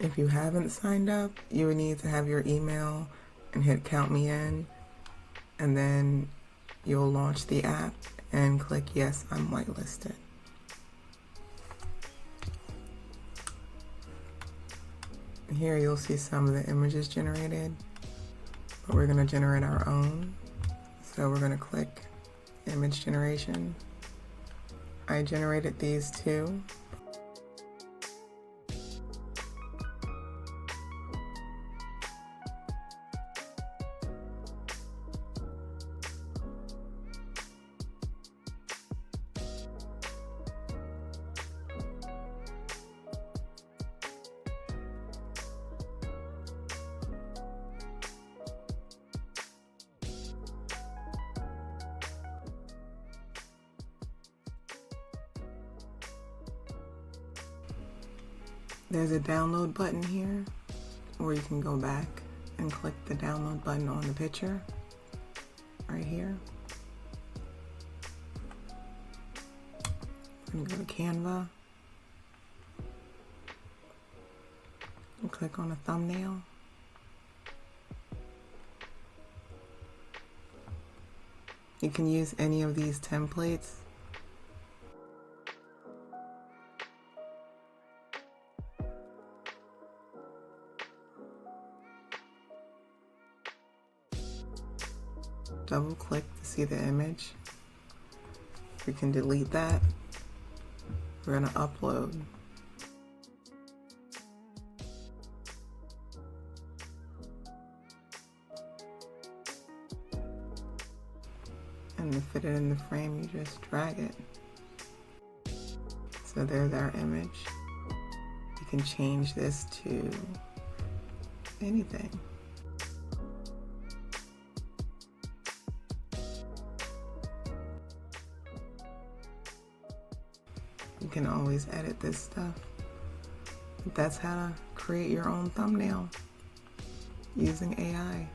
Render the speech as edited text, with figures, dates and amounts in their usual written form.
If you haven't signed up, you would need to have your email and hit count me in, and then you'll launch the app and click yes, I'm whitelisted. Here you'll see some of the images generated, but we're going to generate our own. So we're going to click image generation. I generated these two. There's a download button here, or you can go back and click the download button on the picture right here. I'm going to go to Canva and click on a thumbnail. You can use any of these templates. Double click to see the image. We can delete that. We're going to upload. And to fit it in the frame, you just drag it. So there's our image. You can change this to anything. You can always edit this stuff. But that's how to create your own thumbnail using AI.